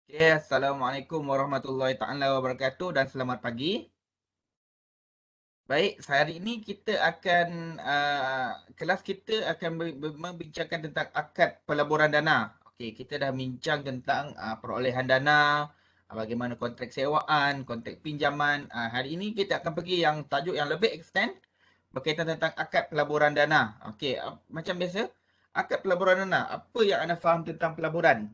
Okay, Assalamualaikum warahmatullahi taala wabarakatuh dan selamat pagi. Baik, hari ini kita akan kelas kita akan membincangkan tentang akad pelaburan dana. Okey, kita dah bincang tentang perolehan dana, bagaimana kontrak sewaan, kontrak pinjaman. Hari ini kita akan pergi yang tajuk yang lebih extend berkaitan tentang akad pelaburan dana. Okey, macam biasa, akad pelaburan dana. Apa yang anda faham tentang pelaburan?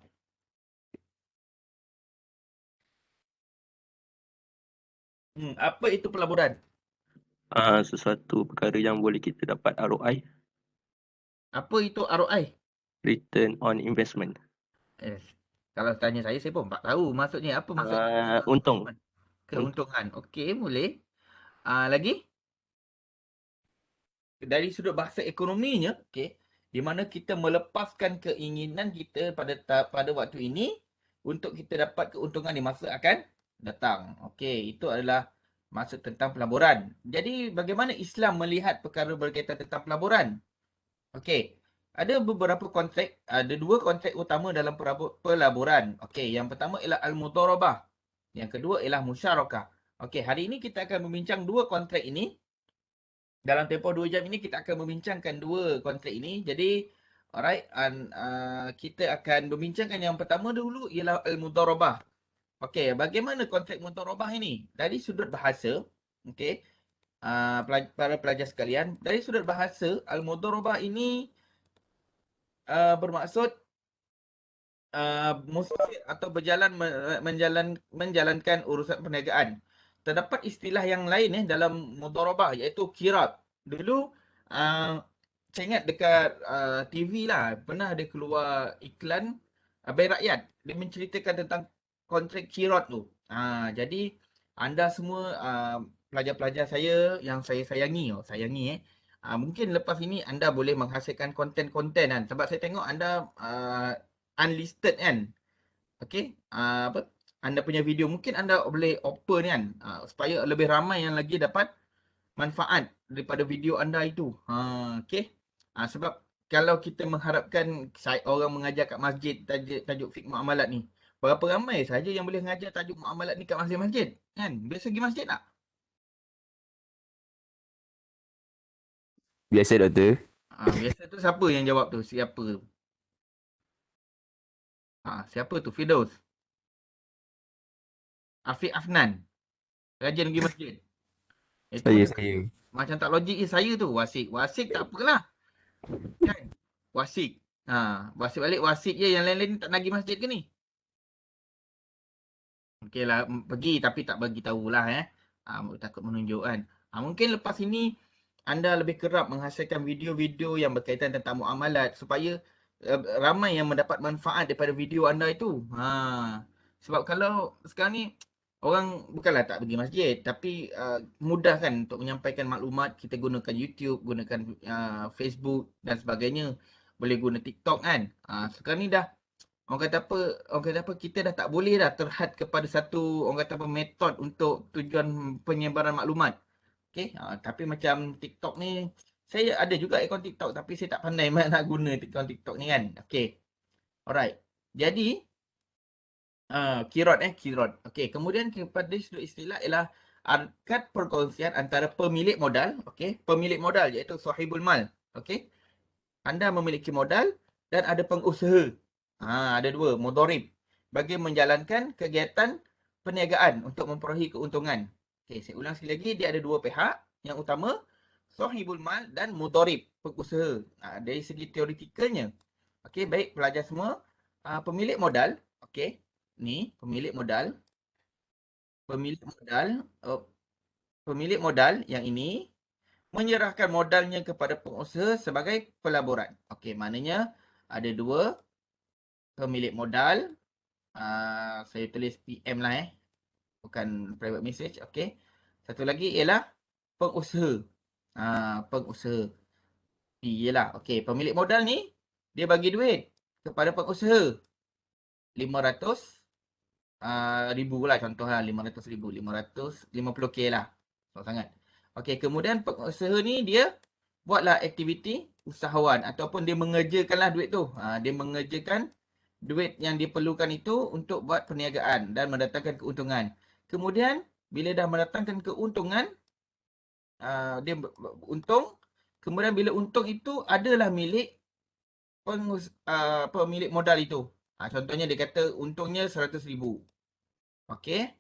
Apa itu pelaburan? Sesuatu perkara yang boleh kita dapat ROI, Apa itu ROI? Return on Investment. Eh, kalau tanya saya pun tak tahu maksudnya apa maksudnya return on Untung. investment. Untung. Keuntungan. Okey, boleh. Lagi dari sudut bahasa ekonominya, okey, di mana kita melepaskan keinginan kita pada waktu ini untuk kita dapat keuntungan di masa akan datang. Okey, itu adalah maksud tentang pelaburan. Jadi bagaimana Islam melihat perkara berkaitan tentang pelaburan? Okey, ada beberapa konteks, ada dua konteks utama dalam pelaburan. Okey, yang pertama ialah al-mudharabah. Yang kedua ialah musyarakah. Okey, hari ini kita akan membincang dua konteks ini. Dalam tempoh 2 jam ini kita akan membincangkan dua konteks ini. Jadi, alright, kita akan membincangkan yang pertama dulu ialah al-mudharabah. Okey, bagaimana konteks mudharabah ini? Dari sudut bahasa, okey, para pelajar sekalian, dari sudut bahasa, al-mudharabah ini bermaksud musafir atau berjalan menjalankan urusan perniagaan. Terdapat istilah yang lain dalam mudharabah iaitu qirat. Dulu uh, saya ingat dekat TV lah pernah ada keluar iklan Bank Rakyat. Dia menceritakan tentang kontrak qirat tu. Jadi anda semua pelajar-pelajar saya yang saya sayangi, mungkin lepas ini anda boleh menghasilkan konten-konten kan. Sebab saya tengok anda unlisted kan. Okey, apa? Anda punya video mungkin anda boleh open kan, supaya lebih ramai yang lagi dapat manfaat daripada video anda itu. Okey. Sebab kalau kita mengharapkan orang mengajar kat masjid tajuk fiqh muamalat ni, berapa ramai saja yang boleh mengajar tajuk muamalat ni kat masjid-masjid? Kan? Biasa pergi masjid tak? Biasa, doktor. Biasa tu siapa yang jawab tu? Siapa? Siapa tu? Firdaus. Afiq Afnan. Rajin pergi masjid. Itu Saya, macam tak, saya. macam tak logik saya tu. Wasik. Wasik tak apalah. Kan? Wasik. Wasik balik wasik je. Yang lain-lain tak nak pergi masjid ke ni? Okey lah, pergi tapi tak bagi tahulah takut menunjuk kan. Mungkin lepas ini anda lebih kerap menghasilkan video-video yang berkaitan tentang muamalat supaya ramai yang mendapat manfaat daripada video anda itu. Sebab kalau sekarang ni orang bukanlah tak pergi masjid tapi mudah kan untuk menyampaikan maklumat. Kita gunakan YouTube, gunakan Facebook dan sebagainya. Boleh guna TikTok kan. Sekarang ni dah orang kata apa, kita dah tak boleh dah terhad kepada satu orang kata apa metod untuk tujuan penyebaran maklumat. Okey, tapi macam TikTok ni saya ada juga akaun TikTok tapi saya tak pandai nak guna akaun TikTok ni kan. Okey. Alright. Jadi kirot. Okey, kemudian kepada sudut istilah ialah akad perkongsian antara pemilik modal, okey, pemilik modal iaitu sahibul mal. Okey. Anda memiliki modal dan ada pengusaha. Ada dua, mudharib. Bagi menjalankan kegiatan perniagaan untuk memperolehi keuntungan. Okey, saya ulang sekali lagi, dia ada dua pihak. Yang utama, sahibul mal dan mudharib, pengusaha. Dari segi teoretikalnya. Okey, baik pelajar semua. Pemilik modal, okey. Ni, pemilik modal. Pemilik modal, oh, pemilik modal yang ini menyerahkan modalnya kepada pengusaha sebagai pelaburan. Okey, maknanya ada dua pemilik modal. Saya tulis PM lah bukan private message. Okey. Satu lagi ialah pengusaha. Pengusaha. Iyalah. Okey, pemilik modal ni dia bagi duit kepada pengusaha 500 ribu lah contohlah 500 ribu 550K lah. Tak sangat. Okey, kemudian pengusaha ni dia buatlah aktiviti usahawan ataupun dia mengerjakanlah duit tu. Dia mengerjakan duit yang diperlukan itu untuk buat perniagaan dan mendatangkan keuntungan. Kemudian bila dah mendatangkan keuntungan, dia untung. Kemudian bila untung itu adalah milik pemilik modal itu. Contohnya dia kata untungnya 100,000. Okey.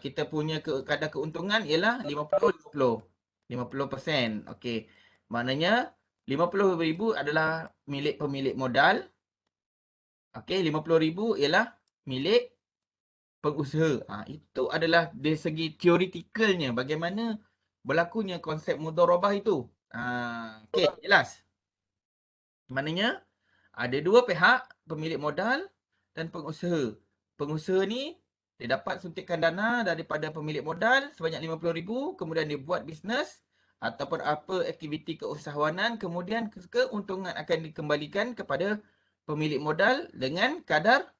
Kita punya kadar keuntungan ialah 50-50. 50%. Okey. Maknanya 50,000 adalah milik pemilik modal. Okey, 50,000 ialah milik pengusaha. Itu adalah dari segi teoretikalnya bagaimana berlakunya konsep mudharabah itu. Okey, jelas. Maknanya ada dua pihak, pemilik modal dan pengusaha. Pengusaha ni dia dapat suntikan dana daripada pemilik modal sebanyak 50,000, kemudian dia buat bisnes ataupun apa aktiviti keusahawanan, kemudian keuntungan akan dikembalikan kepada pemilik modal dengan kadar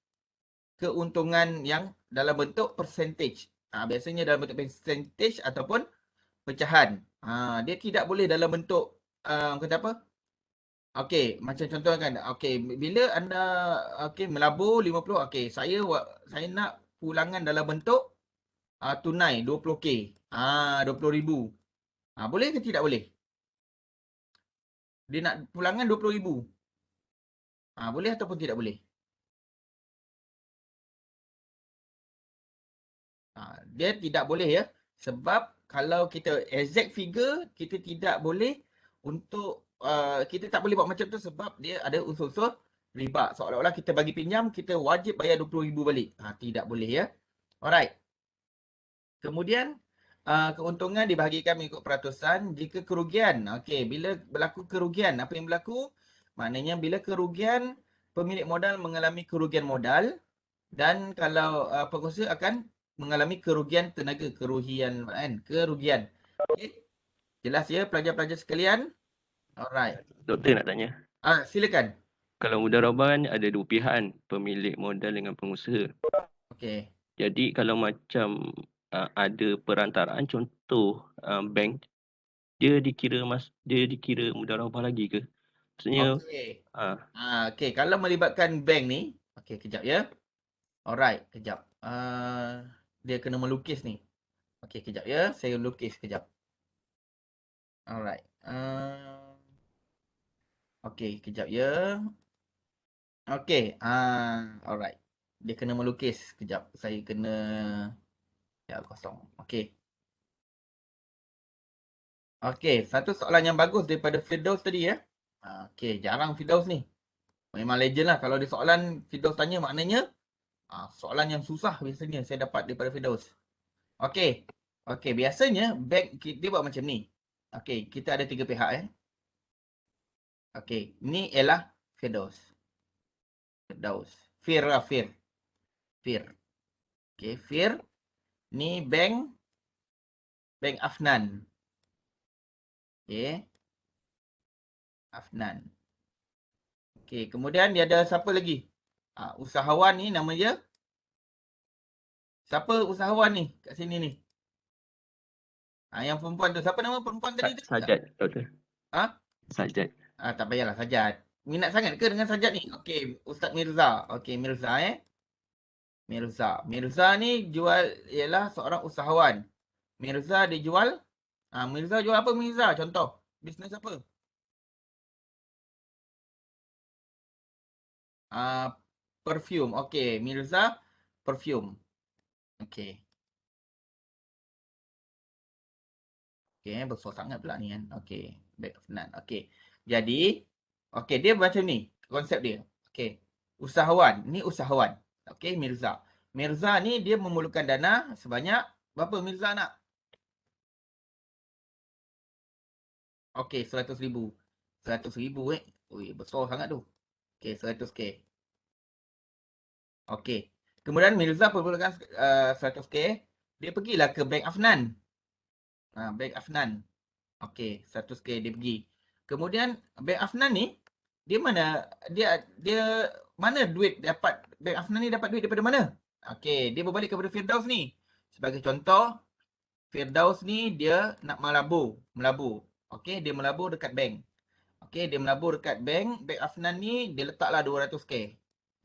keuntungan yang dalam bentuk percentage. Biasanya dalam bentuk percentage ataupun pecahan. Dia tidak boleh dalam bentuk kata apa? Okey, macam contoh kan. Okey, bila anda melabur 50, okey, saya nak pulangan dalam bentuk tunai 20K. 20,000. Boleh ke tidak boleh? Dia nak pulangan 20,000. Boleh ataupun tidak boleh? Dia tidak boleh ya. Sebab kalau kita exact figure, kita tidak boleh untuk kita tak boleh buat macam tu sebab dia ada unsur-unsur riba. Seolah-olah kita bagi pinjam, kita wajib bayar 20,000 balik. Tidak boleh ya. Alright. Kemudian keuntungan dibahagikan mengikut peratusan. Jika kerugian, okey, bila berlaku kerugian, apa yang berlaku? Maknanya bila kerugian, pemilik modal mengalami kerugian modal dan kalau pengusaha akan mengalami kerugian tenaga, kerugian. Okey. Jelas ya pelajar-pelajar sekalian? Alright. Doktor nak tanya. Silakan. Kalau mudharabah kan ada dua pihak kan, pemilik modal dengan pengusaha. Okey. Jadi kalau macam ada perantaraan, contoh bank, dia dikira mudharabah lagi ke? Maksudnya Okey. ah, Okey, kalau melibatkan bank ni, okey kejap ya. Alright, kejap. Dia kena melukis ni. Okey, kejap ya. Saya lukis kejap. Alright. Okey, kejap ya. Okey. Alright. Dia kena melukis. Kejap. Saya kena ya kosong. Okey. Okey, satu soalan yang bagus daripada Firdaus tadi ya. Okey, jarang Firdaus ni. Memang legend lah. Kalau ada soalan Firdaus tanya maknanya soalan yang susah biasanya saya dapat daripada Firdaus. Okey. Okey, biasanya bank dia buat macam ni. Okey, kita ada tiga pihak. Okey, ni ialah Firdaus. Fir lah, Fir. Okey, Fir. Ni bank Afnan. Okey. Afnan. Okey, kemudian dia ada siapa lagi? Usahawan ni nama dia. Siapa usahawan ni kat sini ni? Yang perempuan tu. Siapa nama perempuan tadi tu? Sajat, doktor. Sajat. Tak payahlah, Sajat. Minat sangat ke dengan Sajat ni? Okey, Ustaz Mirza. Okey, Mirza Mirza ni ialah seorang usahawan. Mirza dia jual. Mirza jual apa Mirza? Contoh, bisnes apa? Perfume. Okey, Mirza perfume. Okey. Okey, besar sangat pula ni kan. Okey, back of none. Okey. Jadi, okey, dia macam ni konsep dia. Okey. Usahawan. Ni usahawan. Okey, Mirza. Mirza ni dia memerlukan dana sebanyak berapa Mirza nak? Okey, 100,000. 100,000 Ui, besar sangat tu. Okey, 100K. Okey. Kemudian Mirza perlukan 100K. Dia pergilah ke Bank Afnan. Bank Afnan. Okey, 100K dia pergi. Kemudian Bank Afnan ni dia mana duit dapat Bank Afnan ni dapat duit daripada mana? Okey, dia berbalik kepada Firdaus ni. Sebagai contoh, Firdaus ni dia nak melabur. Okey, dia melabur dekat bank. Okey, dia melabur dekat bank Afnan ni dia letaklah 200K.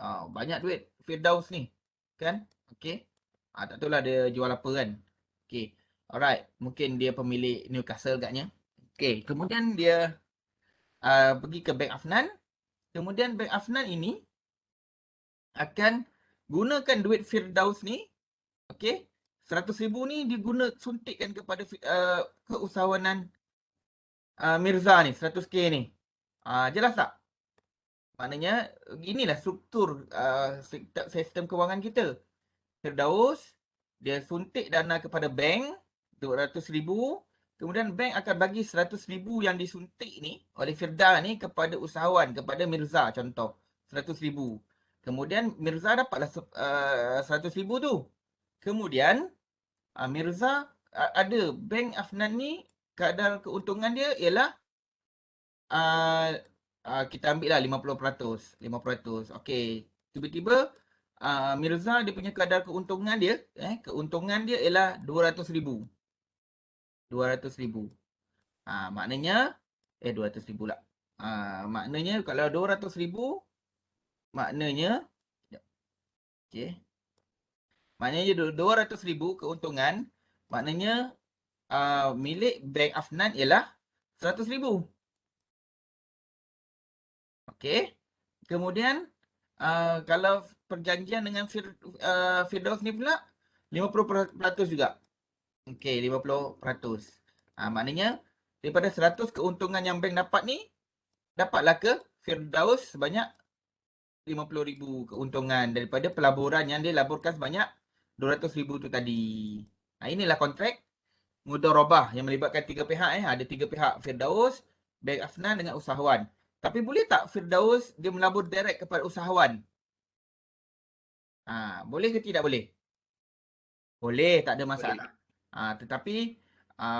Banyak duit Firdaus ni. Kan? Okey. Tak tahulah dia jual apa kan. Okey. Alright. Mungkin dia pemilik Newcastle agaknya. Okey. Kemudian dia pergi ke Bank Afnan. Kemudian Bank Afnan ini akan gunakan duit Firdaus ni. Okey. 100,000 ni diguna suntikkan kepada keusahawanan Mirza ni. 100K ni. Jelas tak? Maknanya inilah struktur sistem kewangan kita. Firdaus, dia suntik dana kepada bank 200,000. Kemudian bank akan bagi 100,000 yang disuntik ni oleh Firda ni kepada usahawan, kepada Mirza contoh. 100,000. Kemudian Mirza dapatlah 100,000 tu. Kemudian Mirza ada bank Afnan ni kadar keuntungan dia ialah kita ambil lah 50%. 50%. Okey. Tiba-tiba Mirza dia punya kadar keuntungan dia, keuntungan dia ialah 200,000. 200,000. Maknanya 200,000 lah. Maknanya kalau 200,000 maknanya okey. Maknanya 200,000 keuntungan, maknanya milik Bank Afnan ialah 100,000. Okey. Kemudian kalau perjanjian dengan Firdaus ni pula 50% juga. Okey, 50%. Maknanya daripada 100 keuntungan yang bank dapat ni, dapatlah ke Firdaus sebanyak 50,000 keuntungan daripada pelaburan yang dia laburkan sebanyak 200,000 tu tadi. Inilah kontrak mudharabah yang melibatkan tiga pihak. Ada tiga pihak, Firdaus, Bank Afnan dengan usahawan. Tapi boleh tak Firdaus dia melabur direct kepada usahawan? Boleh ke tidak boleh? Boleh, tak ada masalah. Tetapi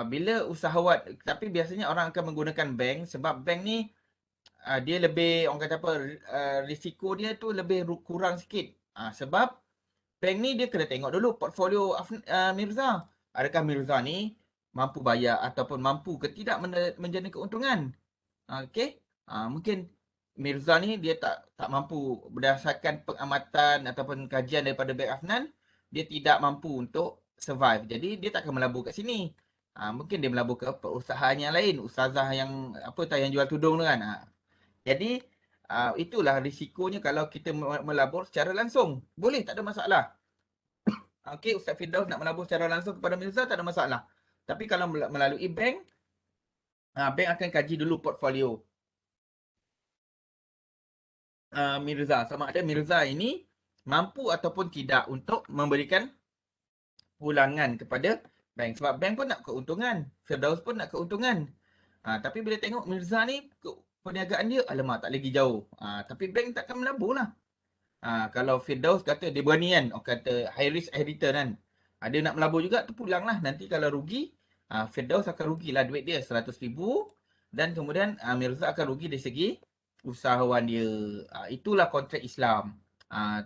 bila usahawan, tapi biasanya orang akan menggunakan bank sebab bank ni dia lebih, orang kata apa, risiko dia tu lebih kurang sikit. Sebab bank ni dia kena tengok dulu portfolio Mirza. Adakah Mirza ni mampu bayar ataupun mampu ke tidak menjana keuntungan. Okey. Mungkin Mirza ni dia tak mampu berdasarkan pengamatan ataupun kajian daripada Bank Afnan, dia tidak mampu untuk survive. Jadi dia tak akan melabur kat sini. Mungkin dia melabur ke perusahaan yang lain, ustazah yang yang jual tudung tu kan. Jadi itulah risikonya kalau kita melabur secara langsung. Boleh, tak ada masalah. Okey, Ustaz Firdaus nak melabur secara langsung kepada Mirza, tak ada masalah. Tapi kalau melalui bank, bank akan kaji dulu portfolio Mirza. Sama ada Mirza ini mampu ataupun tidak untuk memberikan pulangan kepada bank. Sebab bank pun nak keuntungan. Firdaus pun nak keuntungan. Tapi bila tengok Mirza ni, perniagaan dia, alamak tak lagi jauh. Tapi bank takkan melabur lah. Kalau Firdaus kata dia berani kan, kata high risk high return kan. Dia nak melabur juga, tu pulang lah. Nanti kalau rugi, Firdaus akan rugilah duit dia 100,000. Dan kemudian Mirza akan rugi dari segi usahawan dia. Itulah kontrak Islam.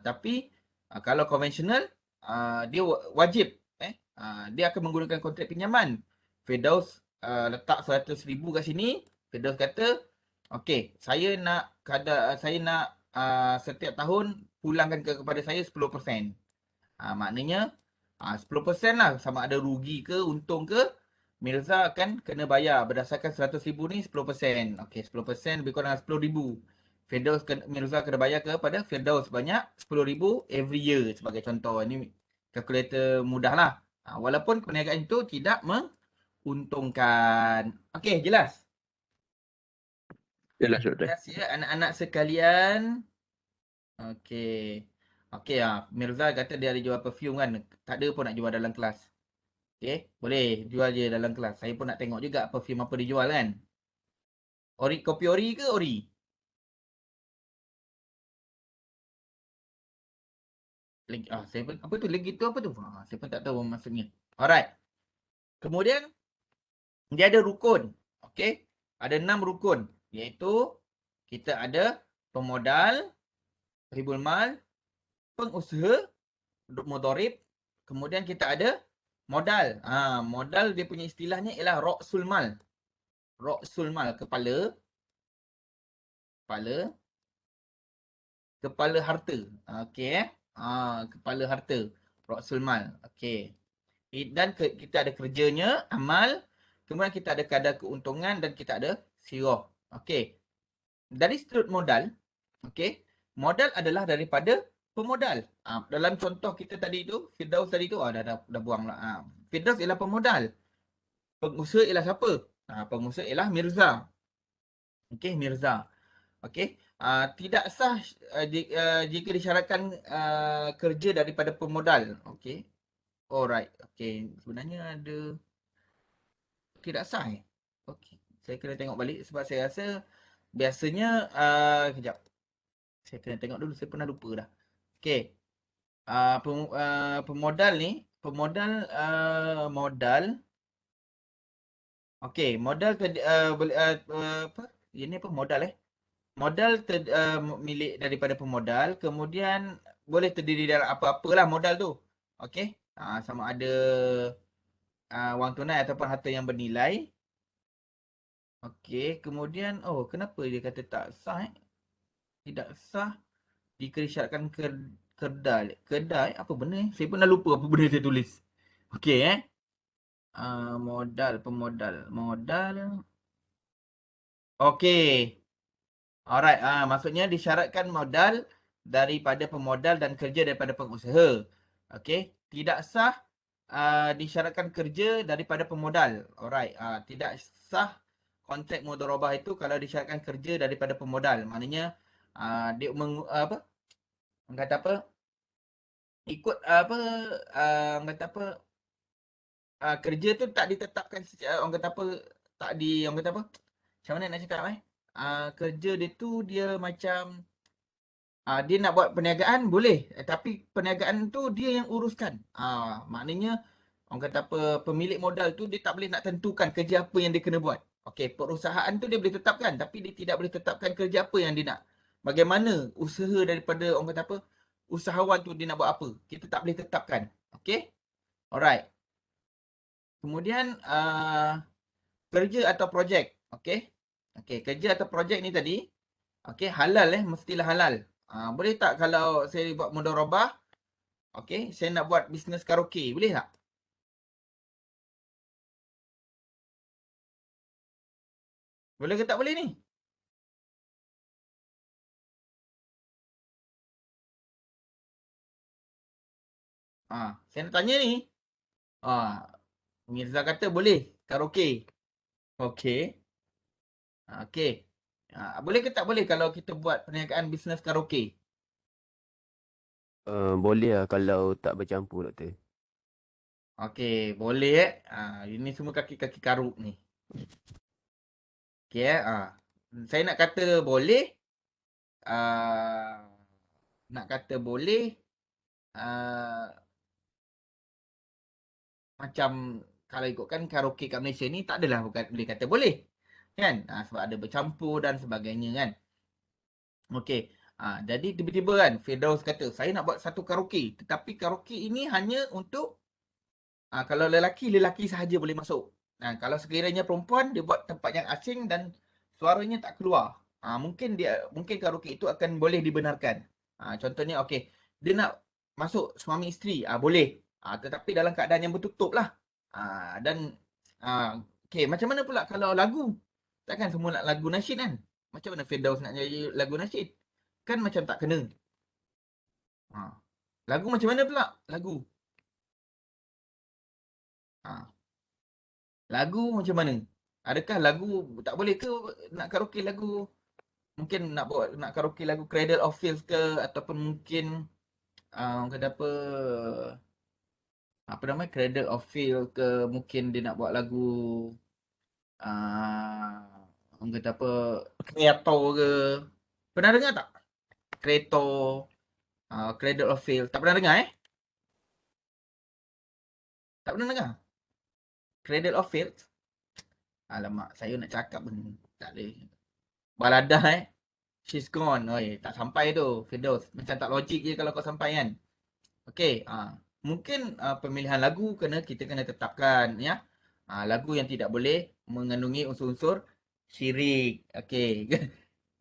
Tapi kalau konvensional, dia wajib. Dia akan menggunakan kontrak pinjaman. Firdaus letak 100,000 kat sini. Firdaus kata, okey, saya nak setiap tahun pulangkan kepada saya 10%. Maknanya 10% lah, sama ada rugi ke untung ke, Mirza akan kena bayar berdasarkan 100,000 ni 10%. Okey, 10% lebih kurang 10,000. Mirza kena bayar kepada Firdaus sebanyak 10,000 every year sebagai contoh. Ini kalkulator mudah lah. Walaupun perniagaan itu tidak menguntungkan. Okey, jelas? Jelas, Doktor. Jelas ya anak-anak sekalian. Okey. Okey Mirza kata dia ada jual perfume kan. Tak ada pun nak jual dalam kelas. Okey, boleh jual je dalam kelas. Saya pun nak tengok juga perfume apa dia jual kan. Kopi ori ke ori? Apa tu lagi tu apa tu? Saya pun tak tahu maksudnya. Alright. Kemudian dia ada rukun. Okey. Ada 6 rukun, iaitu kita ada pemodal, ribul mal, pengusaha, mudharib, kemudian kita ada modal. Modal dia punya istilahnya ialah ra'sul mal. Ra'sul mal, kepala. kepala harta. Okey. Kepala harta. Ra'sul mal. Okey. Dan kita ada kerjanya, amal. Kemudian kita ada kadar keuntungan dan kita ada sirah. Okey. Dari sudut modal, okey. Modal adalah daripada pemodal. Dalam contoh kita tadi tu, Firdaus tadi tu, dah buang lah. Firdaus ialah pemodal. Pengusaha ialah siapa? Pengusaha ialah Mirza. Okey, Mirza. Okey. Tidak sah jika disyaratkan kerja daripada pemodal. Okey. Alright. Okey. Sebenarnya ada tidak sah eh? Okey. Saya kena tengok balik sebab saya rasa biasanya kejap. Saya kena tengok dulu, saya pernah lupa dah. Okey. Pemodal ni, pemodal modal. Okey, modal tadi apa? Ini apa modal Modal milik daripada pemodal, kemudian boleh terdiri dari apa-apalah modal tu. Okey. Sama ada wang tunai ataupun harta yang bernilai. Okey, kemudian kenapa dia kata tak sah Tidak sah jika disyaratkan kedai. Kedai apa benda Saya pun dah lupa apa benda saya tulis. Okey modal, pemodal. Modal. Okey. Alright, maksudnya disyaratkan modal daripada pemodal dan kerja daripada pengusaha. Okey, tidak sah disyaratkan kerja daripada pemodal. Alright, tidak sah kontrak mudharabah itu kalau disyaratkan kerja daripada pemodal. Maknanya dia apa? Orang kata apa? Ikut apa? Orang kata apa? Kerja tu tak ditetapkan secara orang kata apa? Orang kata apa? Macam mana nak cakap kerja dia tu dia macam dia nak buat perniagaan boleh, tapi perniagaan tu dia yang uruskan. Maknanya orang kata apa, pemilik modal tu dia tak boleh nak tentukan kerja apa yang dia kena buat. Okey, perusahaan tu dia boleh tetapkan tapi dia tidak boleh tetapkan kerja apa yang dia nak. Bagaimana usaha daripada orang kata apa, usahawan tu dia nak buat apa, kita tak boleh tetapkan. Okey, alright. Kemudian kerja atau projek. Okey, kerja atau projek ni tadi okey, halal mestilah halal. Boleh tak kalau saya buat mudharabah, okey, saya nak buat bisnes karaoke, boleh tak? Boleh ke tak boleh ni? Saya nak tanya ni. Mirza kata boleh karaoke. Okey. Okey. Boleh ke tak boleh kalau kita buat perniagaan bisnes karaoke? Boleh lah kalau tak bercampur, doktor. Okey, boleh ini semua kaki-kaki karuk ni. Okey saya nak kata boleh. Nak kata boleh. Macam kalau ikutkan karaoke kat Malaysia ni tak adalah bukan boleh kata boleh. Kan? Sebab ada bercampur dan sebagainya kan. Okey. Jadi tiba-tiba kan Firdaus kata saya nak buat satu karaoke, tetapi karaoke ini hanya untuk kalau lelaki sahaja boleh masuk. Kalau sekiranya perempuan dia buat tempat yang asing dan suaranya tak keluar. Mungkin karaoke itu akan boleh dibenarkan. Contohnya okey, dia nak masuk suami isteri, boleh. Tetapi dalam keadaan yang bertutup lah. Dan okey, macam mana pula kalau lagu? Takkan semua nak lagu nasyid kan? Macam mana Firdaus nak nyanyi lagu nasyid? Kan macam tak kena. Lagu macam mana pula? Lagu. Lagu macam mana? Adakah lagu tak boleh ke nak karaoke lagu? Mungkin nak karaoke lagu Cradle of Filth ke ataupun mungkin orang kata apa nama Cradle of Filth ke, mungkin dia nak buat lagu orang kata apa Creator ke. Pernah dengar tak? Creator, Cradle of Filth. Tak pernah dengar Tak pernah dengar? Cradle of Filth. Alamak, saya nak cakap pun tak boleh. Baladah She's gone. Tak sampai tu Firdaus. Macam tak logik je kalau kau sampai kan. Okey, mungkin pemilihan lagu kita kena tetapkan ya. Lagu yang tidak boleh mengandungi unsur-unsur syirik. Okey.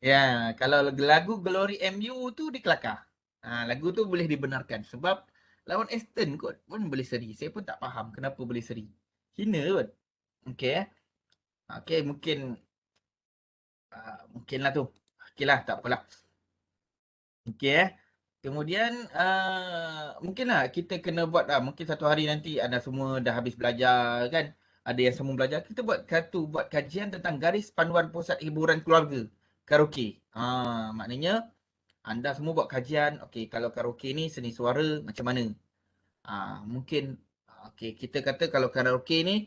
Ya, kalau lagu Glory MU tu dia kelakar. Lagu tu boleh dibenarkan sebab lawan Aston kot pun boleh seri. Saya pun tak faham kenapa boleh seri. Hina kot. Okey eh. Okey, mungkinlah tu. Okeylah, tak apalah. Okey eh. Kemudian mungkinlah kita kena buat mungkin satu hari nanti anda semua dah habis belajar kan. Ada yang semua belajar. Kita buat kajian tentang garis panduan pusat hiburan keluarga. Karaoke. Maknanya anda semua buat kajian. Okey, kalau karaoke ni seni suara macam mana? Mungkin okey, kita kata kalau karaoke ni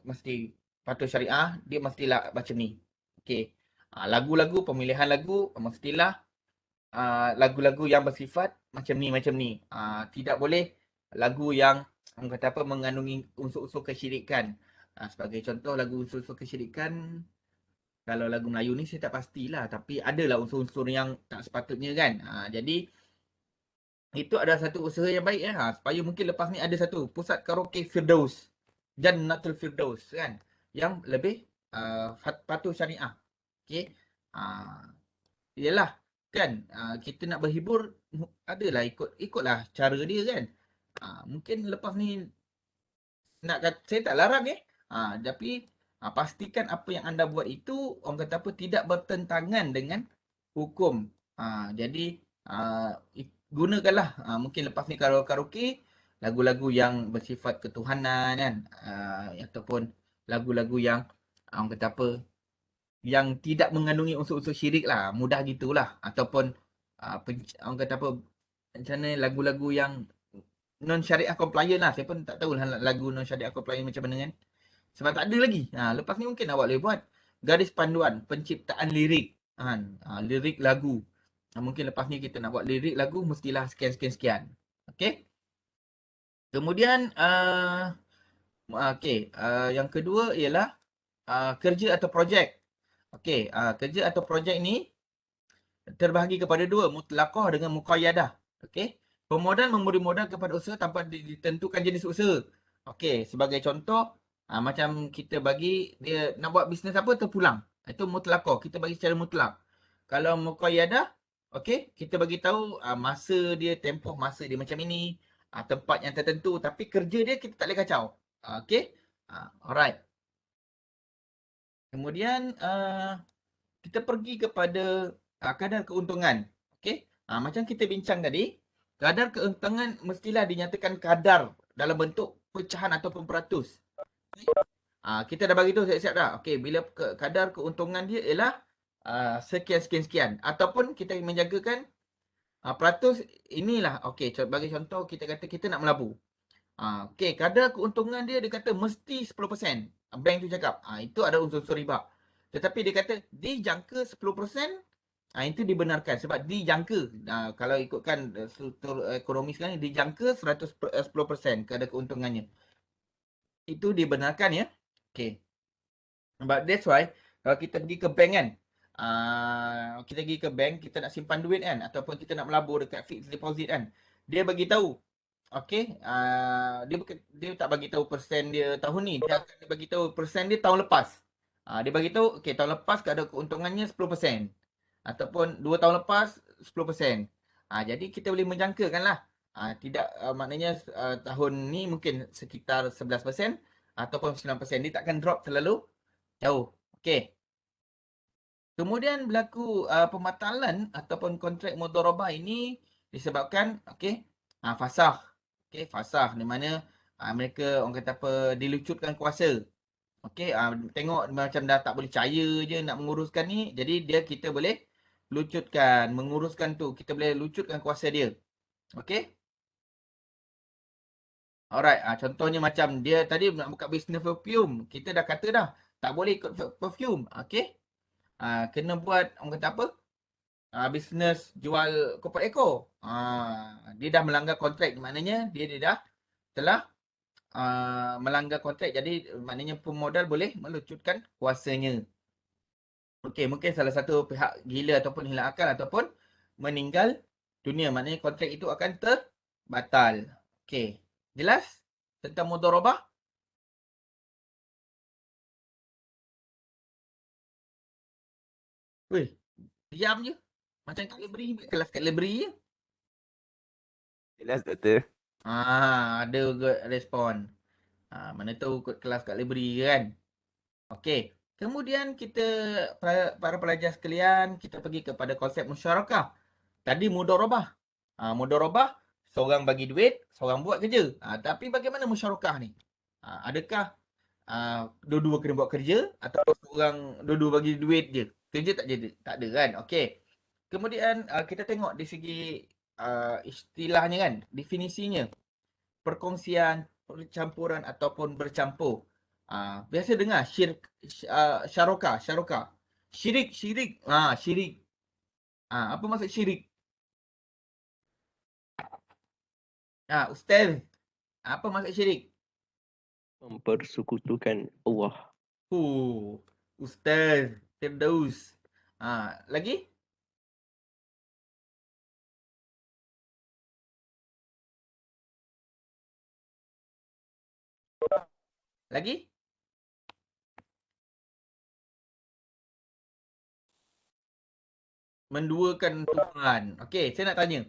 mesti patuh syariah, dia mestilah macam ni. Okey. Lagu-lagu, pemilihan lagu mestilah lagu-lagu yang bersifat macam ni. Tidak boleh lagu yang orang kata apa mengandungi unsur-unsur kesyirikan. Sebagai contoh lagu unsur-unsur kesyirikan, kalau lagu Melayu ni saya tak pastilah, tapi adalah unsur-unsur yang tak sepatutnya kan. Jadi itu adalah satu usaha yang baik supaya mungkin lepas ni ada satu pusat karaoke Firdaus, Jannatul Firdaus kan, yang lebih patuh syariah. Okey. Yalah kan, kita nak berhibur adalah ikutlah cara dia kan. Mungkin lepas ni saya tak larang tapi pastikan apa yang anda buat itu orang kata apa tidak bertentangan dengan hukum. Jadi gunakanlah mungkin lepas ni kalau karaoke lagu-lagu yang bersifat ketuhanan kan, ataupun lagu-lagu yang orang kata apa yang tidak mengandungi unsur-unsur syirik lah, mudah gitulah, ataupun orang kata apa macam mana lagu-lagu yang non syariah compliant lah. Saya pun tak tahu lah lagu non syariah compliant macam mana kan. Sebab tak ada lagi. Lepas ni mungkin awak boleh buat garis panduan penciptaan lirik. Lirik lagu. Mungkin lepas ni kita nak buat lirik lagu mestilah sekian. Okey. Kemudian yang kedua ialah kerja atau projek. Okey, kerja atau projek ni terbahagi kepada dua, mutlaqah dengan muqayyadah. Okey. Pemodal memberi modal kepada usaha tanpa ditentukan jenis usaha. Okey, sebagai contoh macam kita bagi dia nak buat bisnes apa terpulang. Itu mutlaqah, kita bagi secara mutlak. Kalau muqayyadah, okey, kita bagi tahu masa dia, tempoh masa dia macam ini, tempat yang tertentu, tapi kerja dia kita tak boleh kacau. Okey. Alright. Kemudian kita pergi kepada kadar keuntungan. Okey. Macam kita bincang tadi, kadar keuntungan mestilah dinyatakan kadar dalam bentuk pecahan ataupun peratus. Kita dah bagi tu siap-siap dah. Okey, bila kadar keuntungan dia ialah sekian ataupun kita menjagakan peratus inilah. Okey, bagi contoh kita kata kita nak melabur. Okey, kadar keuntungan dia kata mesti 10%. Bank tu cakap. Itu ada unsur-unsur riba. Tetapi dia kata dijangka 10%, itu dibenarkan sebab dijangka. Kalau ikutkan struktur ekonomi sekarang, dijangka 10% kadar keuntungannya. Itu dibenarkan ya. Okay. But that's why kalau kita pergi ke bank kan, kita pergi ke bank, kita nak simpan duit kan, ataupun kita nak melabur dekat fixed deposit kan, dia bagi tahu. Okey, dia tak bagi tahu persen dia tahun ni, dia akan bagi tahu persen dia tahun lepas. Dia bagi tahu okey tahun lepas kadar keuntungannya 10%. Ataupun 2 tahun lepas 10%. Jadi kita boleh menjangkakanlah. Tidak maknanya tahun ni mungkin sekitar 11% ataupun 9%. Dia takkan drop terlalu jauh. Okey. Kemudian berlaku pembatalan ataupun kontrak mudharabah ini disebabkan fasakh. Okey, fasakh di mana mereka orang kata apa dilucutkan kuasa. Okey, tengok macam dah tak boleh percaya je nak menguruskan ni. Jadi kita boleh menguruskan tu. Kita boleh lucutkan kuasa dia. Okey. Alright, contohnya macam dia tadi nak buka bisnes perfume. Kita dah kata dah, tak boleh ikut perfume. Okey. Kena buat, orang kata apa? Bisnes jual kopak ekor. Dia dah melanggar kontrak. Maknanya dia dah telah melanggar kontrak. Jadi maknanya pemodal boleh melucutkan kuasanya. Okey, mungkin salah satu pihak gila ataupun hilang akal ataupun meninggal dunia. Maknanya kontrak itu akan terbatal. Okey, jelas tentang mudharabah? Wih, Diam je. Macam kat library, kelas kat library je. Jelas doktor. Ada juga respon. Mana tahu ikut kelas kat library kan. Okey. Kemudian kita, para pelajar sekalian, kita pergi kepada konsep musyarakah. Tadi mudharabah. Mudharabah, seorang bagi duit, seorang buat kerja. Tapi bagaimana musyarakah ni? Adakah dua-dua kena buat kerja atau seorang dua-dua bagi duit je? Kerja tak jadi, tak ada kan? Okey. Kemudian kita tengok di segi istilahnya kan, definisinya. Perkongsian, percampuran ataupun bercampur. Biasa dengar syarokah. Syirik. Syirik. Apa maksud syirik? Ustaz, apa maksud syirik? Mempersekutukan Allah. Ustaz Firdaus. Lagi? Lagi? Menduakan Tuhan. Okey, saya nak tanya.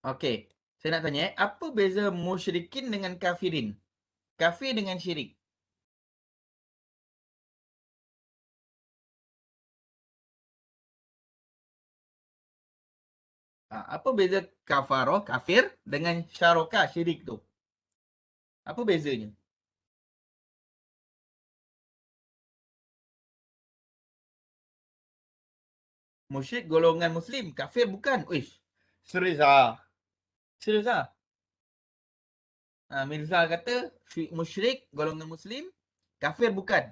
Okey, saya nak tanya, apa beza musyrikin dengan kafirin? Kafir dengan syirik. Apa beza kafaroh, kafir dengan syarokah, syirik tu? Apa bezanya? Musyrik golongan Muslim, kafir bukan. Uish, serius ah. Serius ah. Mirza kata musyrik golongan Muslim, kafir bukan.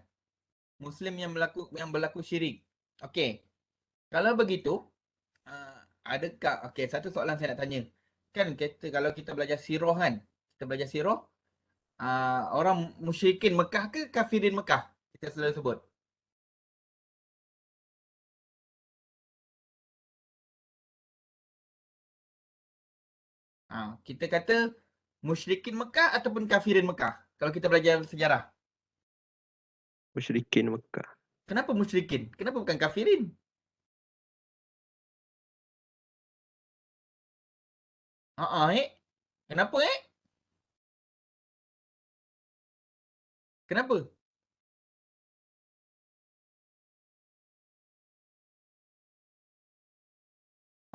Muslim yang berlaku syirik. Okey. Kalau begitu, adakah, okey, satu soalan saya nak tanya. Kan kalau kita belajar sirah kan, kita belajar sirah, orang musyrikin Mekah ke kafirin Mekah? Kita selalu sebut. Kita kata musyrikin Mekah ataupun kafirin Mekah kalau kita belajar sejarah. Musyrikin Mekah. Kenapa musyrikin? Kenapa bukan kafirin? Kenapa Kenapa?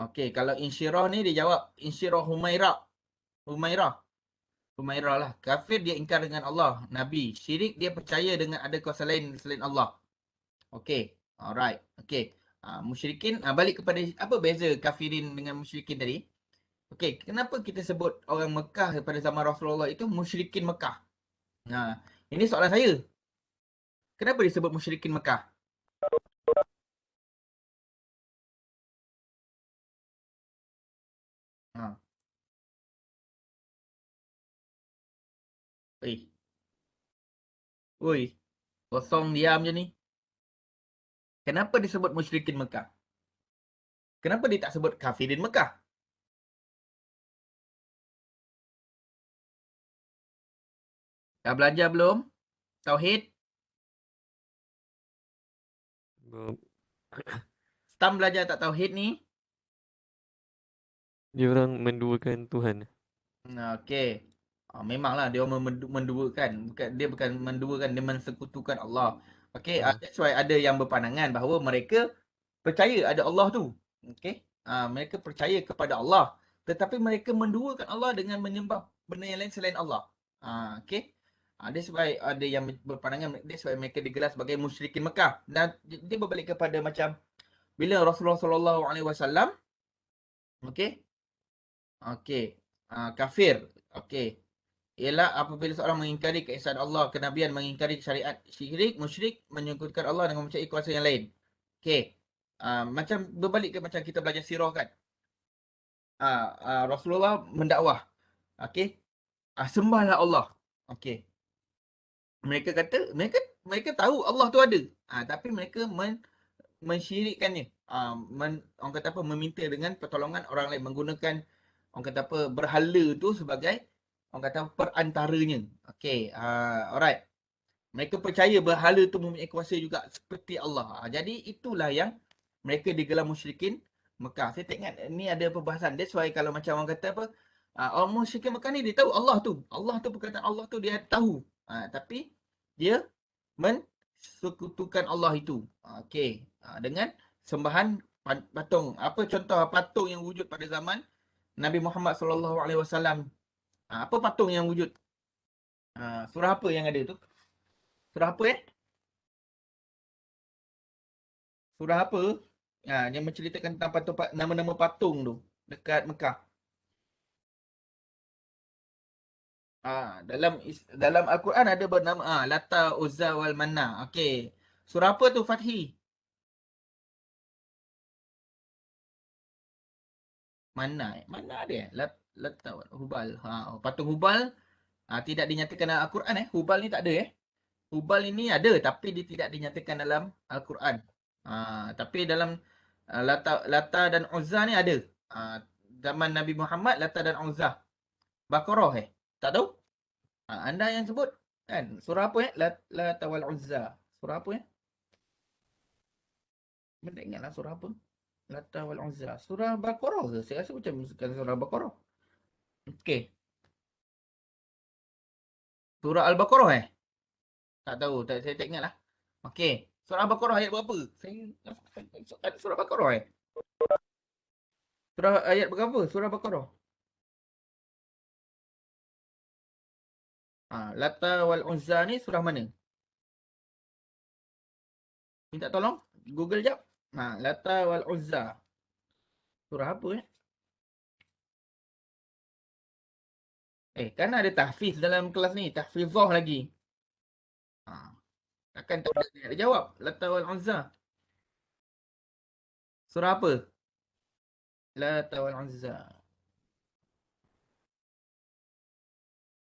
Okey, kalau insyirah ni dia jawab insyirah Humairah. Humairah lah. Kafir dia ingkar dengan Allah, Nabi. Syirik dia percaya dengan ada kuasa lain selain Allah. Okey. Alright. Okey. Musyrikin, balik kepada apa beza kafirin dengan musyrikin tadi? Okey, kenapa kita sebut orang Mekah pada zaman Rasulullah itu musyrikin Mekah? Ini soalan saya. Kenapa disebut musyrikin Mekah? Ha. Oi, kosong diam je ni. Kenapa disebut musyrikin Mekah? Kenapa dia tak sebut kafirin Mekah? Dah belajar belum? Tauhid? Stam belajar tak tauhid ni? Dia orang menduakan Tuhan. Okey. Memanglah dia orang menduakan. Dia bukan menduakan, dia mensekutukan Allah. Okey, that's why ada yang berpandangan bahawa mereka percaya ada Allah tu. Okey. Mereka percaya kepada Allah, tetapi mereka menduakan Allah dengan menyembah benda yang lain selain Allah. Okey. That's why ada yang berpandangan, that's why mereka digelar sebagai musyrikin Mekah. Dan dia berbalik kepada macam bila Rasulullah SAW, okey, kafir, okey, ialah apabila seorang mengingkari keesaan Allah, kenabian, mengingkari syariat, syirik, musyrik, menyekutukan Allah dengan mempercayai kuasa yang lain. Okey. Macam berbalik ke macam kita belajar sirah kan. Rasulullah mendakwah. Okey. Sembahlah Allah. Okey. Mereka kata, mereka tahu Allah tu ada. Tapi mereka mensyirikkannya. Orang kata apa, meminta dengan pertolongan orang lain, menggunakan orang kata apa, berhala tu sebagai orang kata perantaranya. Okey, alright. Mereka percaya berhala tu mempunyai kuasa juga seperti Allah. Jadi itulah yang mereka digelar musyrikin Mekah. Saya tak ingat ni ada perbahasan. That's why kalau macam orang kata apa, orang musyrikin Mekah ni dia tahu Allah tu. Allah tu perkataan Allah tu dia tahu. Tapi dia mensekutukan Allah itu. Okey. Dengan sembahan patung. Apa contoh patung yang wujud pada zaman Nabi Muhammad sallallahu alaihi wasallam? Apa patung yang wujud? Surah apa yang ada tu? Surah apa Surah apa? Yang menceritakan tentang patung, nama-nama patung tu dekat Mekah. Dalam Al-Quran ada bernama Lata, Uzza wal Manna. Okey. Surah apa tu Fathi? Manna. Mana ada? Lata wal Hubal. Patung Hubal tidak dinyatakan dalam Al-Quran Hubal ni tak ada Hubal ini ada tapi dia tidak dinyatakan dalam Al-Quran. Tapi dalam Lata dan Uzza ni ada. Zaman Nabi Muhammad Lata dan Uzza. Baqarah Tak tahu? Anda yang sebut kan? Surah apa Lata wal Uzza. Surah apa Saya tak ingatlah surah apa. Lata wal Uzza. Surah Baqarah ke? Saya rasa macam bukan surah Baqarah. Okey. Surah Al-Baqarah Tak tahu, saya tak ingat lah. Okey. Surah Al-Baqarah ayat berapa? Surah Al-Baqarah Surah ayat berapa? Surah Al-Baqarah. Lata wal Uzza ni surah mana? Minta tolong. Google jap. Lata wal Uzza. Surah apa kan ada tahfiz dalam kelas ni. Tahfizah lagi. Takkan tak boleh jawab. Lata wal Uzza. Surah apa? Lata wal Uzza.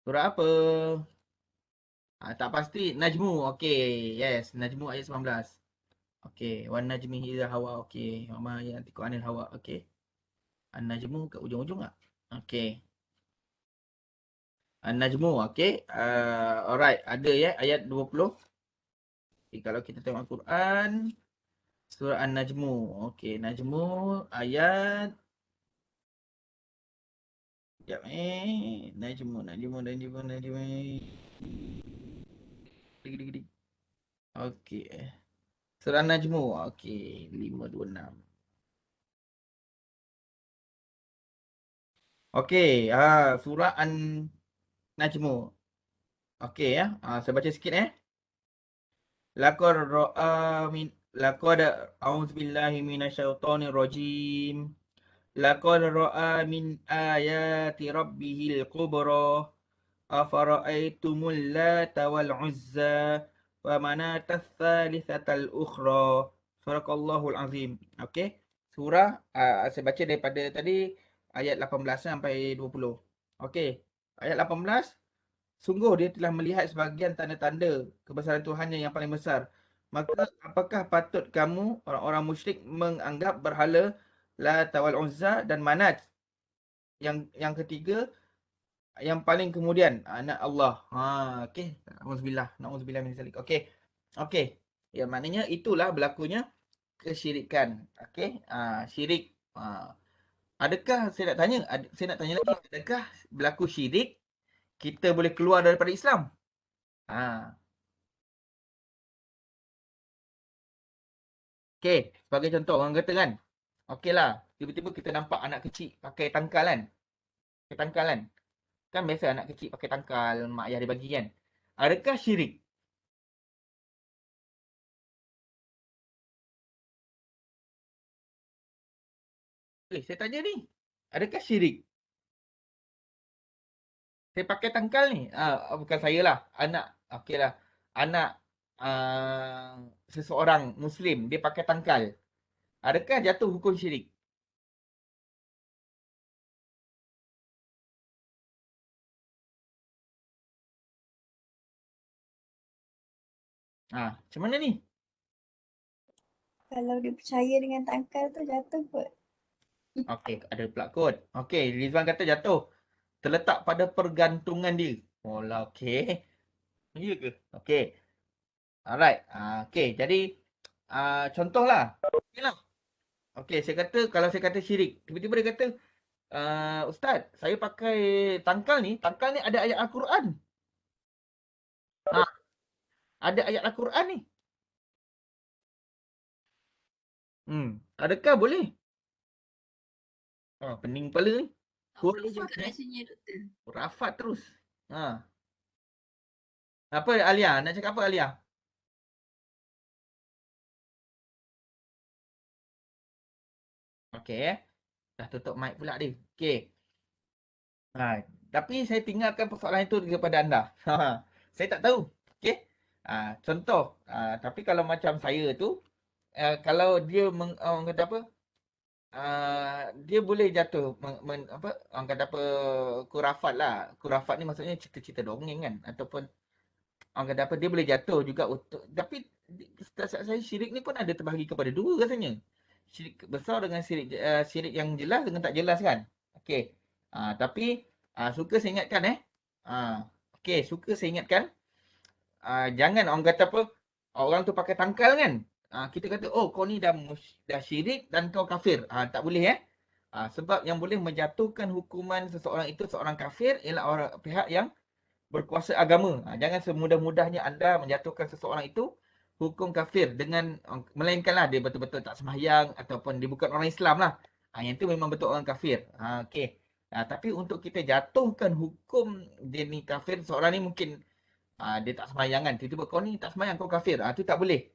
Surah apa? Tak pasti. Najmu. Okey. Yes. Najmu ayat 19. Okey. Wan najmi idza hawa. Okey. Wa ma yantiqu anil hawa. Okey. An-najmu kat ujung-ujung tak? Okey. An-najmu. Okey. Alright. Ada ayat 20. Okay, kalau kita tengok Al-Quran. Surah An-Najmu. Okey. Najmu ayat. Sekejap Najmu. Gede. Okey. Surah Najmu. Okey. 526. Okey. Surah An-Najmu. Okey saya baca sikit Laqad a'udzubillahi minasyaitonir rajim. Laqad ra'a min ayati rabbihil kubra. Afara'aitumul lata wal uzza wa manatas tsalitsatal ukhra. Sadaqallahul azim. Okey. Surah saya baca daripada tadi ayat 18 sampai 20. Okey. Ayat 18. Sungguh dia telah melihat sebahagian tanda-tanda kebesaran Tuhannya yang paling besar. Maka apakah patut kamu orang-orang musyrik menganggap berhala Lata wal Uzza dan Manat yang ketiga yang paling kemudian anak Allah. Okey. Nauzubillah min zalik. Okey. Ya maknanya itulah berlakunya kesyirikan. Okey. Syirik. Adakah saya nak tanya lagi, adakah berlaku syirik kita boleh keluar daripada Islam? Okey, sebagai contoh orang kata kan. Okeylah, tiba-tiba kita nampak anak kecil pakai tangkal kan? Kan biasa anak kecil pakai tangkal, mak ayah dia bagi kan? Adakah syirik? Saya tanya ni. Adakah syirik? Saya pakai tangkal ni. Bukan saya lah. Anak. Okeylah. Anak seseorang Muslim. Dia pakai tangkal. Adakah jatuh hukum syirik? Macam mana ni? Kalau dia percaya dengan tangkal tu jatuh kot. Okey, ada pula kot. Okey, Rizwan kata jatuh. Terletak pada pergantungan dia. Lah, okey. Ya ke? Okey. Alright. Okey, jadi contohlah. Okeylah. Okey, kalau saya kata syirik, tiba-tiba dia kata, Ustaz, saya pakai tangkal ni ada ayat Al-Quran. Ha, ada ayat Al-Quran ni. Adakah boleh? Pening kepala ni. Tak boleh Khurafat juga ni. rasanya doktor. Khurafat terus. Apa Alia? Nak cakap apa Alia? Okey. Dah tutup mic pula dia. Okey. Tapi saya tinggalkan persoalan itu kepada anda. Saya tak tahu. Okey. Contoh. Tapi kalau macam saya tu, kalau dia orang kata apa? Dia boleh jatuh orang kata apa, khurafat lah. Khurafat ni maksudnya cerita-cerita dongeng kan, ataupun orang kata apa, dia boleh jatuh juga untuk, tapi setakat saya syirik ni pun ada terbahagi kepada dua rasanya. Syirik besar dengan syirik yang jelas dengan tak jelas kan. Okey. Tapi suka saya ingatkan okey, suka saya ingatkan, jangan orang kata apa, orang tu pakai tangkal kan. Kita kata, oh kau ni dah syirik dan kau kafir. Tak boleh sebab yang boleh menjatuhkan hukuman seseorang itu seorang kafir ialah orang pihak yang berkuasa agama. Jangan semudah-mudahnya anda menjatuhkan seseorang itu hukum kafir dengan melainkanlah dia betul-betul tak sembahyang ataupun dia bukan orang Islam lah. Yang itu memang betul orang kafir. Okey. Tapi untuk kita jatuhkan hukum dia ni kafir, seorang ni mungkin dia tak sembahyang kan. Tiba-tiba kau ni tak sembahyang, kau kafir. Itu tak boleh.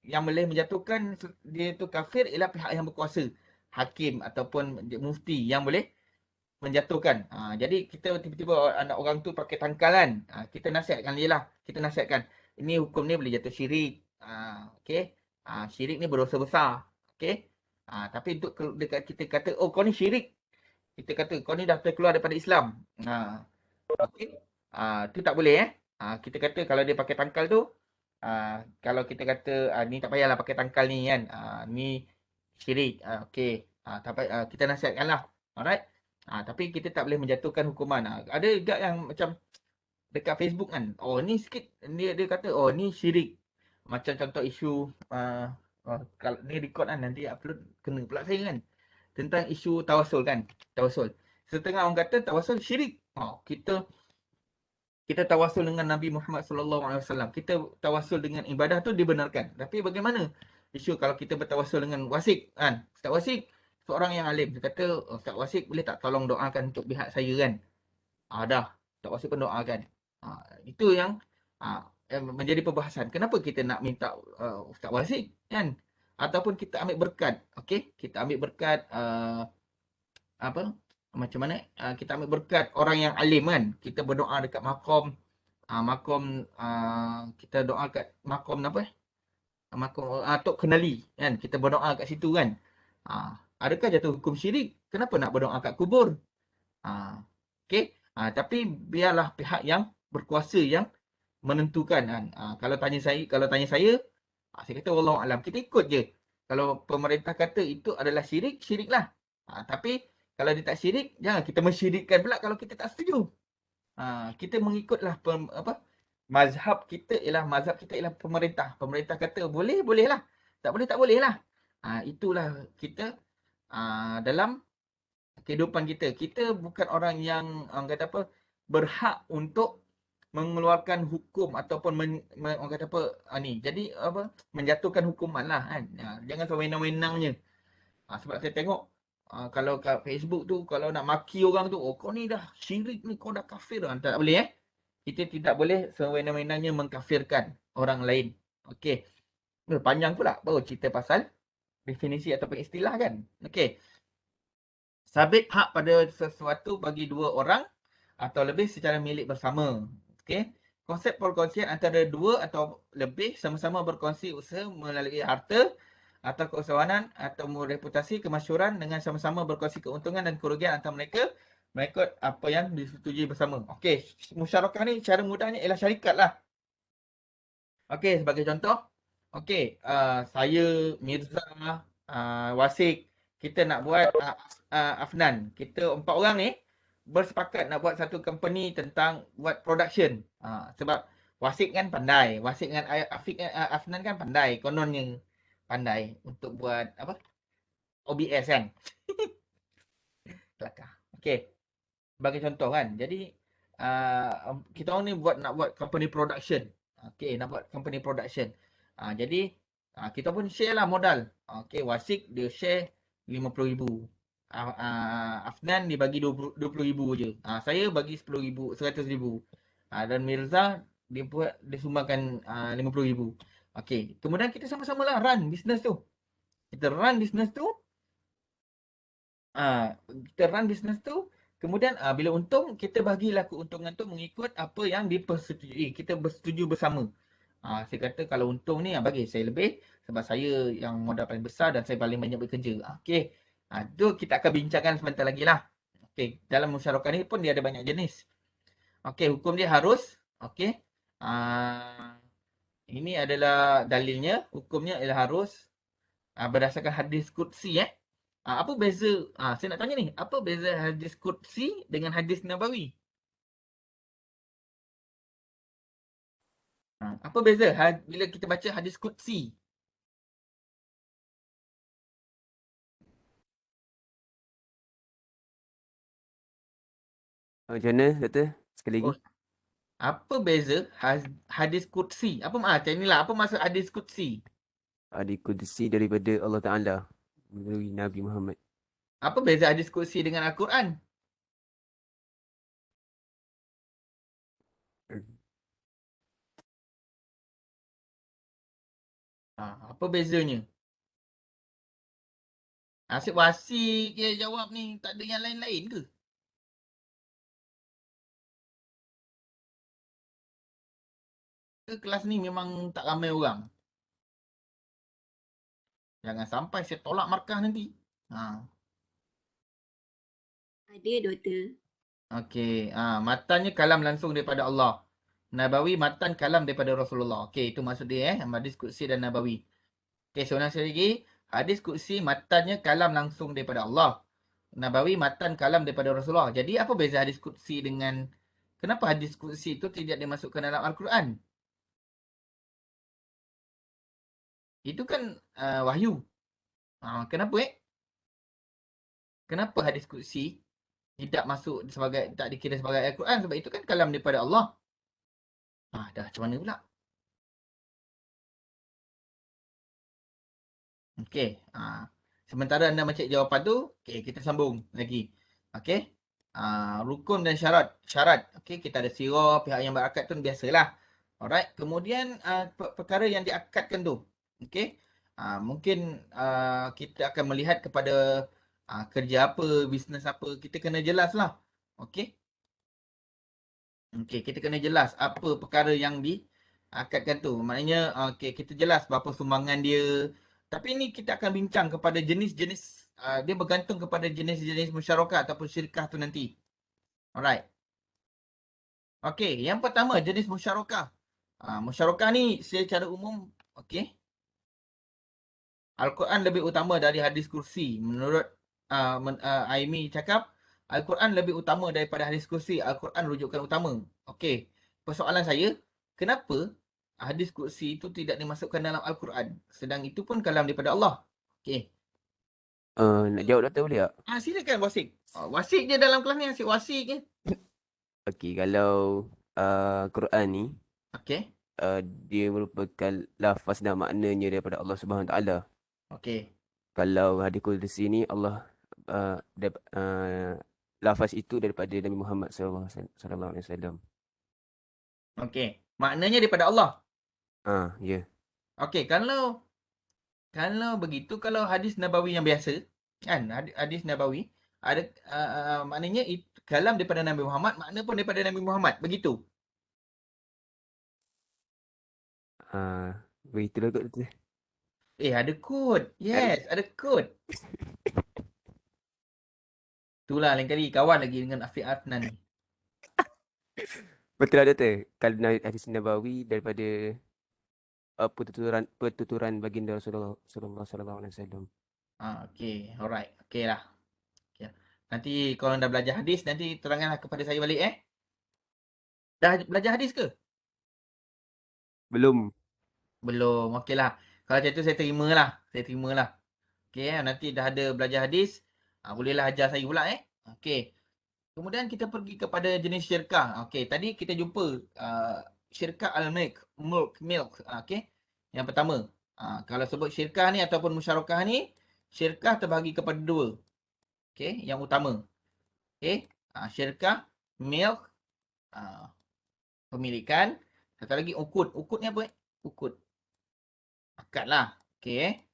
Yang boleh menjatuhkan dia tu kafir ialah pihak yang berkuasa. Hakim ataupun mufti yang boleh menjatuhkan. Jadi kita tiba-tiba anak orang tu pakai tangkalan. Kita nasihatkan dia lah. Kita nasihatkan. Ini hukum ni boleh jatuh syirik. Okey. Syirik ni berdosa besar. Okey. Tapi untuk dekat kita kata, oh kau ni syirik. Kita kata kau ni dah terkeluar daripada Islam. Okey. Tu tak boleh kita kata kalau dia pakai tangkal tu, kalau kita kata ni tak payahlah pakai tangkal ni kan. Ni syirik. Okey. Kita nasihatkan lah. Alright. Tapi kita tak boleh menjatuhkan hukuman. Ada juga yang macam dekat Facebook kan. Oh ni sikit dia kata oh ni syirik. Macam contoh isu kalau ni record kan nanti upload kena pula saya kan. Tentang isu tawasul kan. Tawasul. Setengah orang kata tawasul syirik. Kita tawasul dengan Nabi Muhammad sallallahu alaihi wasallam. Kita tawasul dengan ibadah tu dibenarkan. Tapi bagaimana isu kalau kita bertawasul dengan wasik kan? Ustaz Wasik seorang yang alim. Dia kata, Ustaz Wasik boleh tak tolong doakan untuk pihak saya kan? Dah. Ustaz Wasik pun doakan. Itu yang menjadi perbahasan. Kenapa kita nak minta Ustaz Wasik kan? Ataupun kita ambil berkat. Okey? Kita ambil berkat apa? Macam mana kita ambil berkat orang yang alim kan. Kita berdoa dekat makom kita doa kat makom apa makom Tok Kenali kan. Kita berdoa kat situ kan. Adakah jatuh hukum syirik? Kenapa nak berdoa kat kubur? Okey. Tapi biarlah pihak yang berkuasa yang menentukan kan. Kalau tanya saya saya kata wallahu alam, kita ikut je. Kalau pemerintah kata itu adalah syirik, syiriklah. Tapi kalau dia tak syirik, jangan kita mensyirikkan pula kalau kita tak setuju. Kita mengikutlah mazhab kita ialah pemerintah. Pemerintah kata boleh, bolehlah. Tak boleh, tak bolehlah. Itulah kita dalam kehidupan kita. Kita bukan orang yang orang kata apa berhak untuk mengeluarkan hukum ataupun orang kata apa jadi apa menjatuhkan hukuman lah kan. Jangan sewenang-wenangnya. Sebab saya tengok kalau kat Facebook tu kalau nak maki orang tu, oh kau ni dah syirik ni, kau dah kafir. Tak boleh kita tidak boleh sewenang-wenangnya mengkafirkan orang lain. Okey. Panjang pula baru cerita pasal definisi ataupun istilah kan. Okey. Sabit hak pada sesuatu bagi dua orang atau lebih secara milik bersama. Okey. Konsep perkongsian antara dua atau lebih sama-sama berkongsi usaha melalui harta atau keusahawanan atau reputasi kemasyhuran dengan sama-sama berkongsi keuntungan dan kerugian antara mereka mengikut apa yang disetujui bersama. Okey, musyarakah ni cara mudahnya ialah syarikat lah. Okey, sebagai contoh, okey, saya, Mirza, Wasik, kita nak buat Afnan. Kita 4 orang ni bersepakat nak buat satu company tentang buat production. Sebab Wasik kan pandai, Wasik dengan Afnan kan pandai, kononnya pandai untuk buat apa? OBS kan. Kelakar. Okey. Sebagai contoh kan. Jadi kita orang ni nak buat company production. Okey, nak buat company production. Jadi kita pun share lah modal. Okey, Wasik dia share 50,000. Afnan dia bagi 20,000 je. Saya bagi 10,000, 100,000. Dan Mirza dia sumbangkan 50,000. Okey, kemudian kita sama-sama lah run business tu. Kita run business tu. Kemudian bila untung, kita bagilah keuntungan tu mengikut apa yang dipersetujui. Kita bersetuju bersama. Saya kata kalau untung ni bagi saya lebih sebab saya yang modal paling besar dan saya paling banyak bekerja. Okey. Tu kita akan bincangkan sebentar lagi lah. Okey, dalam musyarakah ni pun dia ada banyak jenis. Okey, hukum dia harus. Okey. Ini adalah dalilnya. Hukumnya ialah harus berdasarkan hadis qudsi. Apa beza, saya nak tanya ni, apa beza hadis qudsi dengan hadis nabawi? Apa beza bila kita baca hadis qudsi? Macam mana, Doktor? Sekali lagi. Oh, apa beza hadis qudsi? Apa macam inilah, apa maksud hadis qudsi? Dikudusi daripada Allah Ta'ala melalui Nabi Muhammad. Apa beza hadis qudsi dengan Al-Quran? Apa bezanya? Asyik Wasik je jawab ni, tak ada yang lain-lain ke? Kelas ni memang tak ramai orang. Jangan sampai saya tolak markah nanti. Ada doktor. Okey, matan kalam langsung daripada Allah. Nabawi matan kalam daripada Rasulullah. Okey, itu maksud dia hadis qudsi dan nabawi. Okey, soalan saya lagi. Hadis qudsi matannya kalam langsung daripada Allah. Nabawi matan kalam daripada Rasulullah. Jadi apa beza hadis qudsi dengan kenapa hadis qudsi itu tidak dimasukkan dalam Al-Quran? Itu kan wahyu. Kenapa Kenapa hadis qudsi tidak masuk sebagai, tak dikira sebagai Al-Quran? Sebab itu kan kalam daripada Allah. Dah macam mana pula? Okey. Sementara anda mencari jawapan tu, okey, kita sambung lagi. Okey. Rukun dan syarat. Syarat. Okey, kita ada sirah, pihak yang berakad tu biasalah. Alright. Kemudian perkara yang diakadkan tu. Okey. Mungkin kita akan melihat kepada kerja apa, bisnes apa. Kita kena jelas lah. Okey. Okey, kita kena jelas apa perkara yang diakadkan tu. Maknanya, okey, kita jelas berapa sumbangan dia. Tapi ni kita akan bincang kepada jenis-jenis, dia bergantung kepada jenis-jenis musyarakah ataupun syirkah tu nanti. Alright. Okey, yang pertama jenis musyarakah. Musyarakah ni secara umum, okey, Al-Quran lebih utama dari hadis kursi. Menurut Aimi cakap, Al-Quran lebih utama daripada hadis kursi. Al-Quran rujukan utama. Okey, persoalan saya, kenapa hadis kursi itu tidak dimasukkan dalam Al-Quran? Sedang itu pun kalam daripada Allah. Okey. Nak jawab, Doktor, boleh tak? Silakan Wasik. Wasik je dalam kelas ni, asyik Wasik je. Okey, kalau Quran ni, Okey. dia merupakan lafaz dan maknanya daripada Allah Subhanahu Wa Taala. Okey. Kalau hadis qudsi ni Allah lafaz itu daripada Nabi Muhammad sallallahu alaihi wasallam. Okey. Maknanya daripada Allah. Ya. Okey, kalau begitu, kalau hadis Nabawi yang biasa, kan, hadis Nabawi, ada maknanya kalam daripada Nabi Muhammad, makna pun daripada Nabi Muhammad, begitu. Begitulah kot tu. Ada kod. Yes, ada kod. Itulah lain kali kawan lagi dengan Afiq Afnan ni. Betul lah, Doktor. Kalau hadis Nabawi daripada pertuturan baginda Rasulullah sallallahu alaihi wasallam. Okey, alright. Okey lah. Okay. Nanti kalau dah belajar hadis, nanti terangkanlah kepada saya balik Dah belajar hadis ke? Belum. Belum. Okey lah. Kalau macam tu saya terimalah. Okey, nanti dah ada belajar hadis, bolehlah ajar saya pula Okey. Kemudian kita pergi kepada jenis syirkah. Okey, tadi kita jumpa syirkah al-milk, milk. Okey. Yang pertama, kalau sebut syirkah ni ataupun musyarakah ni, syirkah terbahagi kepada dua. Okey, yang utama. Okey, syirkah milk, pemilikan. Satu lagi ukut. Ukut ni apa? Ukut. Akad lah. Okey.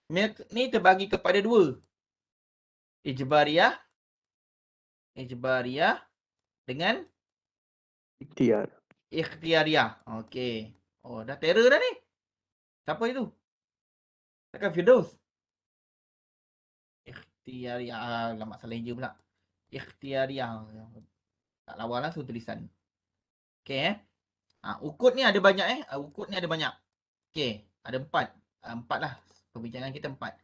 Milk ni terbahagi kepada dua. Ijbariyah dengan Ikhtiar. ikhtiyariyah. Okey. Oh, dah terror dah ni. Siapa itu? Takkan Firdaus? Ikhtiyariyah. Alamak, salah je pula. Ikhtiyariyah. Tak lawa langsung tulisan. Okey ukut ni ada banyak Ukut ni ada banyak. Okey, ada 4. 4 lah. Perbincangan kita 4.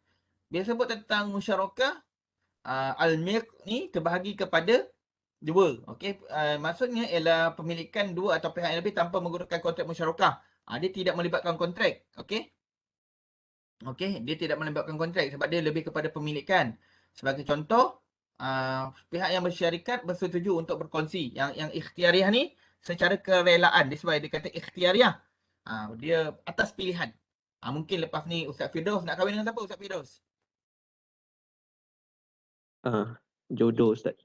Bila sebut tentang musyarakah, al-milk ni terbahagi kepada dua. Okey, maksudnya ialah pemilikan dua atau pihak yang lebih tanpa menggunakan kontrak musyarakah. Dia tidak melibatkan kontrak. Okey. Okey, dia tidak melibatkan kontrak sebab dia lebih kepada pemilikan. Sebagai contoh, pihak yang bersyarikat bersetuju untuk berkongsi. Yang ikhtiariah ni secara kerelaan. Dia kata ikhtiariah. Dia atas pilihan. Mungkin lepas ni Ustaz Firdaus nak kahwin dengan siapa Ustaz Firdaus? Jodoh Ustaz.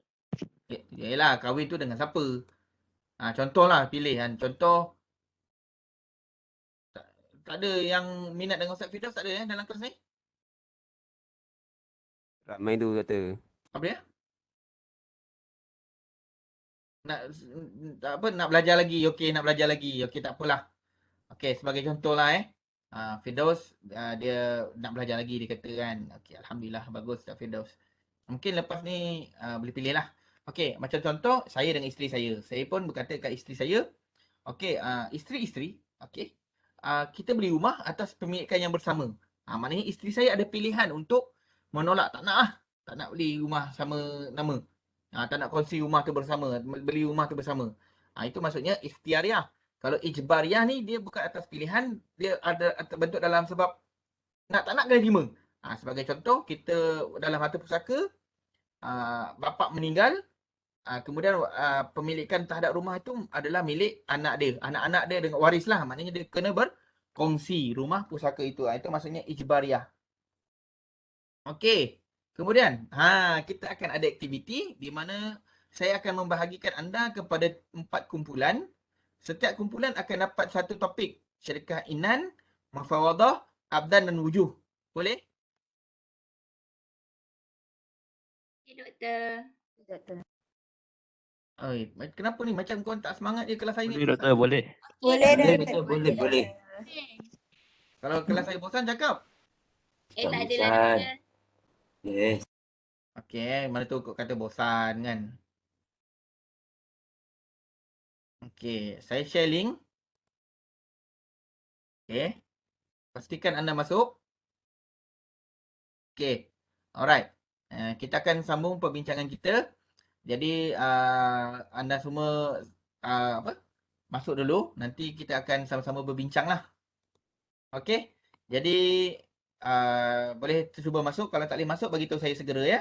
Yalah, kahwin tu dengan siapa? Contohlah pilih kan. Contoh tak ada yang minat dengan Ustaz Firdaus, tak ada dalam kelas ni? Ramai tu kata. Apa dia? Nak belajar lagi. Okey, nak belajar lagi. Okey, tak apalah. Okey, sebagai contohlah Firdaus dia nak belajar lagi dia kata kan. Okey, alhamdulillah bagus Ustaz Firdaus. Mungkin lepas ni boleh pilih lah. Okey, macam contoh saya dengan isteri saya. Saya pun berkata kat isteri saya, okey, isteri-isteri, okey. Kita beli rumah atas pemilikan yang bersama. Maknanya isteri saya ada pilihan untuk menolak, tak nak beli rumah sama nama. Tak nak kongsi rumah tu bersama, beli rumah tu bersama. Itu maksudnya ikhtiariah. Kalau ijbariyah ni dia bukan atas pilihan, dia ada terbentuk dalam sebab tak nak kena terima. Sebagai contoh, kita dalam harta pusaka, bapa meninggal, kemudian pemilikan terhadap rumah itu adalah milik anak dia. Anak-anak dia dengan waris lah. Maknanya dia kena berkongsi rumah pusaka itu. Itu maksudnya ijbariyah. Okey. Kemudian, kita akan ada aktiviti di mana saya akan membahagikan anda kepada 4 kumpulan. Setiap kumpulan akan dapat satu topik. Syirkah inan, mafawadah, abdan dan wujuh. Boleh? Okay, doktor. Kenapa ni? Macam kau tak semangat je kelas saya ni. Boleh doktor, boleh. Boleh, doktor. Boleh. Kalau kelas saya bosan, cakap. Tak ada lah, doktor. Yes. Okey, mana tu kau kata bosan kan? Okey, saya share link. Okey. Pastikan anda masuk. Okey. Alright. Kita akan sambung perbincangan kita. Jadi anda semua masuk dulu. Nanti kita akan sama-sama berbincang lah. Okey. Jadi boleh cuba masuk. Kalau tak boleh masuk, bagi tahu saya segera ya.